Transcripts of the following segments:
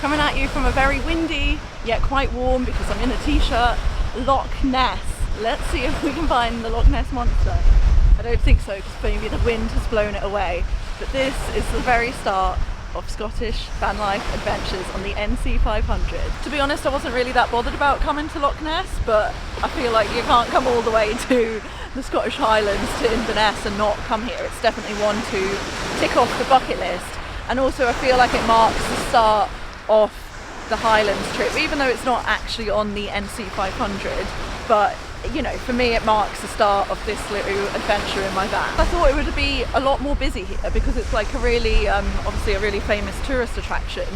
Coming at you from a very windy, yet quite warm because I'm in a t-shirt, Loch Ness. Let's see if we can find the Loch Ness monster. I don't think so because maybe the wind has blown it away. But this is the very start of Scottish van life adventures on the NC500. To be honest, I wasn't really that bothered about coming to Loch Ness, but I feel like you can't come all the way to the Scottish Highlands to Inverness and not come here. It's definitely one to tick off the bucket list. And also I feel like it marks the start of the Highlands trip, even though it's not actually on the NC500, but you know, for me it marks the start of this little adventure in my van. I thought it would be a lot more busy here because it's like a really, obviously a really famous tourist attraction,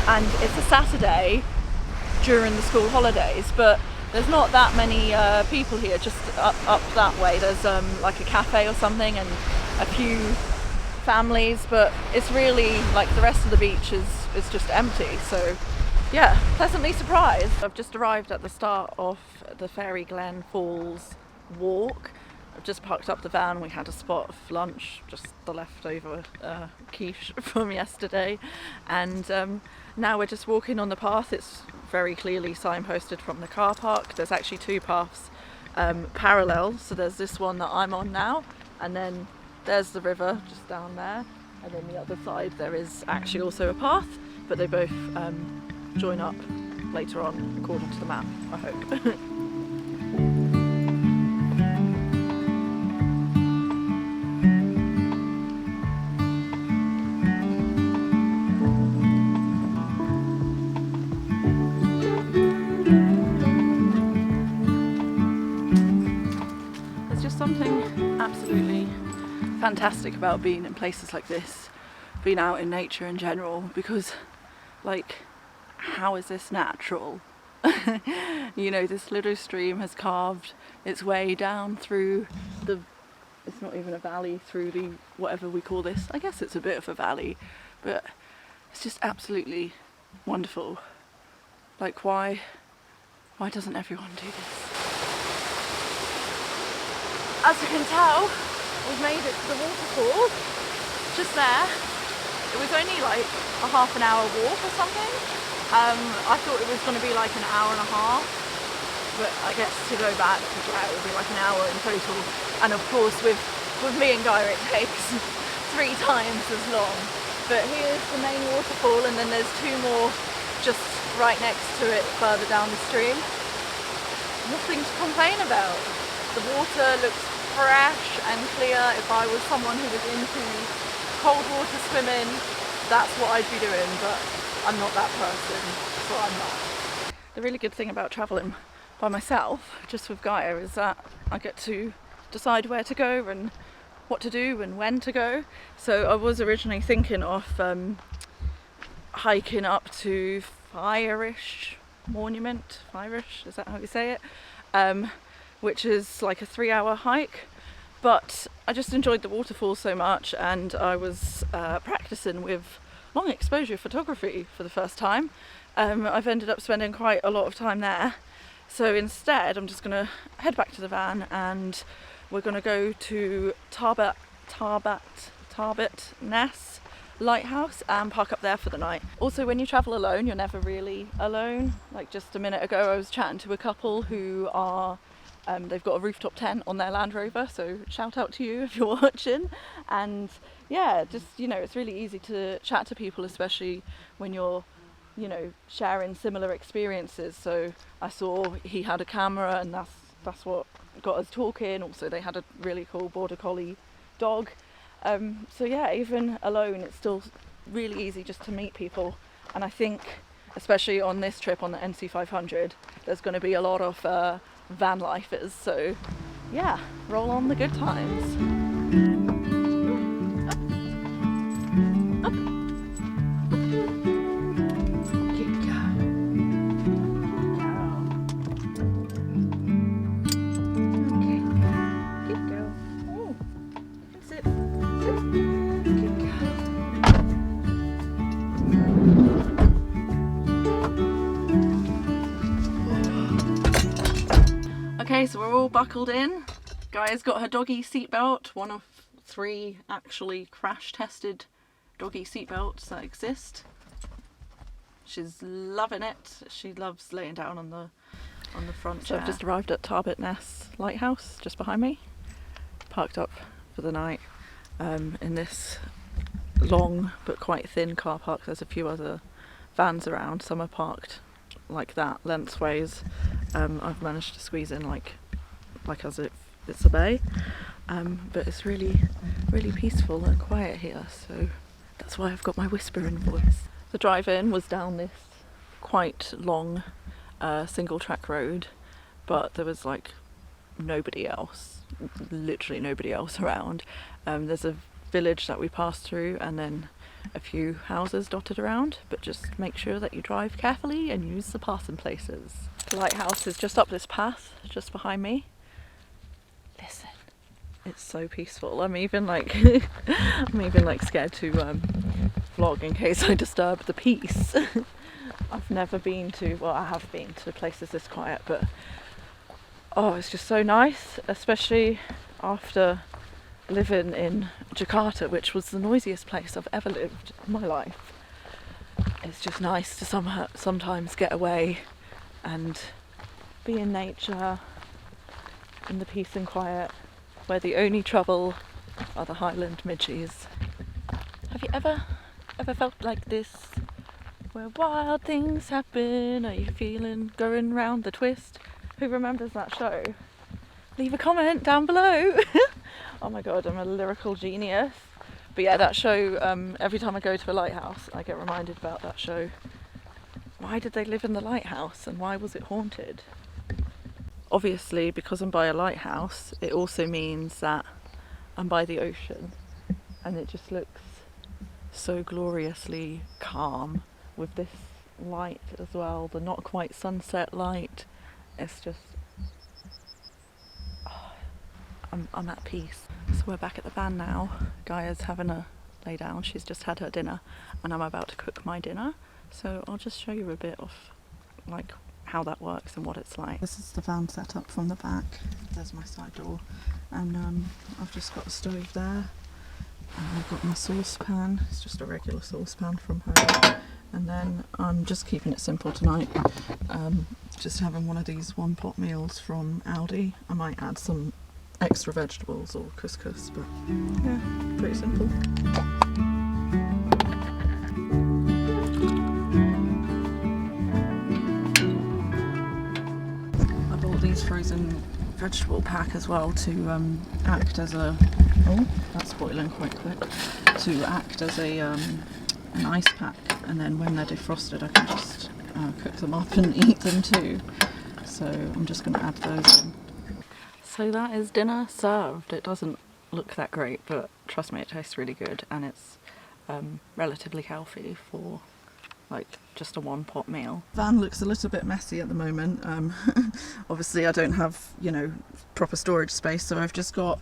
and it's a Saturday during the school holidays, but there's not that many people here. Just up that way there's like a cafe or something and a few families, but it's really like the rest of the beach is just empty. So yeah, pleasantly surprised. I've just arrived at the start of the Fairy Glen Falls walk. I've just parked up the van. We had a spot of lunch, just the leftover quiche from yesterday, and now we're just walking on the path. It's very clearly signposted from the car park. There's actually two paths parallel, so there's this one that I'm on now, and then there's the river just down there, and then the other side there is actually also a path, but they both join up later on according to the map, I hope. There's just something absolutely fantastic about being in places like this, being out in nature in general, because like, how is this natural? You know, this little stream has carved its way down through the, it's not even a valley, through the, whatever we call this, I guess it's a bit of a valley, but it's just absolutely wonderful. Like, why doesn't everyone do this? As you can tell, we've made it to the waterfall, just there. It was only like a half an hour walk or something. I thought it was going to be like an hour and a half, but I guess to go back, yeah, it would be like an hour in total. And of course with me and Guy it takes 3 times as long. But here's the main waterfall, and then there's 2 more just right next to it further down the stream. Nothing to complain about. The water looks fresh and clear. If I was someone who was into cold water swimming, that's what I'd be doing, but I'm not that person, so I'm not. The really good thing about travelling by myself, just with Gaia, is that I get to decide where to go and what to do and when to go. So I was originally thinking of hiking up to Fyrish Monument, Fyrish, is that how you say it? Which is like a 3-hour hike. But I just enjoyed the waterfall so much, and I was practicing with long exposure photography for the first time. I've ended up spending quite a lot of time there. So instead I'm just going to head back to the van, and we're going to go to Tarbat Ness Lighthouse and park up there for the night. Also, when you travel alone, you're never really alone. Like just a minute ago I was chatting to a couple who are they've got a rooftop tent on their Land Rover, so shout out to you if you're watching. And yeah, just, you know, it's really easy to chat to people, especially when you're, you know, sharing similar experiences. So I saw he had a camera, and that's what got us talking. Also, they had a really cool border collie dog. So yeah, even alone, it's still really easy just to meet people. And I think, especially on this trip on the NC500, there's going to be a lot of van lifers, so yeah, roll on the good times. Up. Keep going. Okay, keep going. Oh, sit. Keep going. Okay, so we're all buckled in. Gaia's got her doggy seatbelt, one of 3 actually crash tested doggy seatbelts that exist. She's loving it. She loves laying down on the front chair. So I've just arrived at Tarbat Ness Lighthouse, just behind me. Parked up for the night in this long but quite thin car park. There's a few other vans around. Some are parked like that, lengthways. I've managed to squeeze in like as if it's a bay. But it's really peaceful and quiet here, so that's why I've got my whispering voice. The drive-in was down this quite long single track road, but there was like nobody else, literally nobody else around. There's a village that we passed through and then a few houses dotted around, but just make sure that you drive carefully and use the passing places. The lighthouse is just up this path, just behind me. Listen, it's so peaceful. I'm even like scared to vlog in case I disturb the peace. I've never been to, well, I have been to places this quiet, but oh, it's just so nice, especially after living in Jakarta, which was the noisiest place I've ever lived in my life. It's just nice to sometimes get away and be in nature, in the peace and quiet, where the only trouble are the Highland midges. Have you ever felt like this? Where wild things happen, are you feeling going round the twist? Who remembers that show? Leave a comment down below. Oh my god, I'm a lyrical genius. But yeah, that show, every time I go to a lighthouse, I get reminded about that show. Why did they live in the lighthouse and why was it haunted? Obviously, because I'm by a lighthouse, it also means that I'm by the ocean and it just looks so gloriously calm with this light as well, the not quite sunset light. It's just, oh, I'm at peace. So we're back at the van now. Gaia's having a lay down, she's just had her dinner and I'm about to cook my dinner. So I'll just show you a bit of like how that works and what it's like. This is the van set up from the back. There's my side door and I've just got a stove there and I've got my saucepan. It's just a regular saucepan from home, and then I'm just keeping it simple tonight, just having one of these one pot meals from Aldi. I might add some extra vegetables or couscous, but yeah, pretty simple. These frozen vegetable pack as well to act as a, oh that's boiling quite quick, to act as a an ice pack, and then when they're defrosted I can just cook them up and eat them too. So I'm just going to add those in. So that is dinner served. It doesn't look that great, but trust me, it tastes really good and it's relatively healthy for like just a one pot meal. Van looks a little bit messy at the moment. Obviously I don't have, you know, proper storage space, so I've just got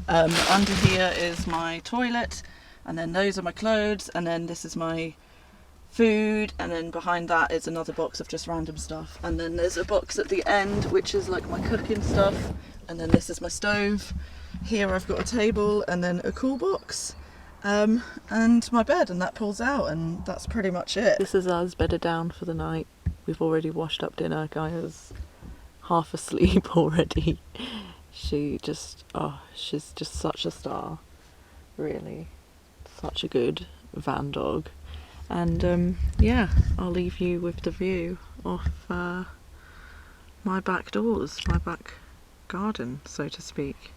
under here is my toilet, and then those are my clothes, and then this is my food, and then behind that is another box of just random stuff, and then there's a box at the end which is like my cooking stuff, and then this is my stove. Here I've got a table and then a cool box. And my bed, and that pulls out, and that's pretty much it. This is us bedded down for the night. We've already washed up dinner. Gaia's half asleep already. She's just such a star, really. Such a good van dog. And yeah, I'll leave you with the view of my back doors, my back garden, so to speak.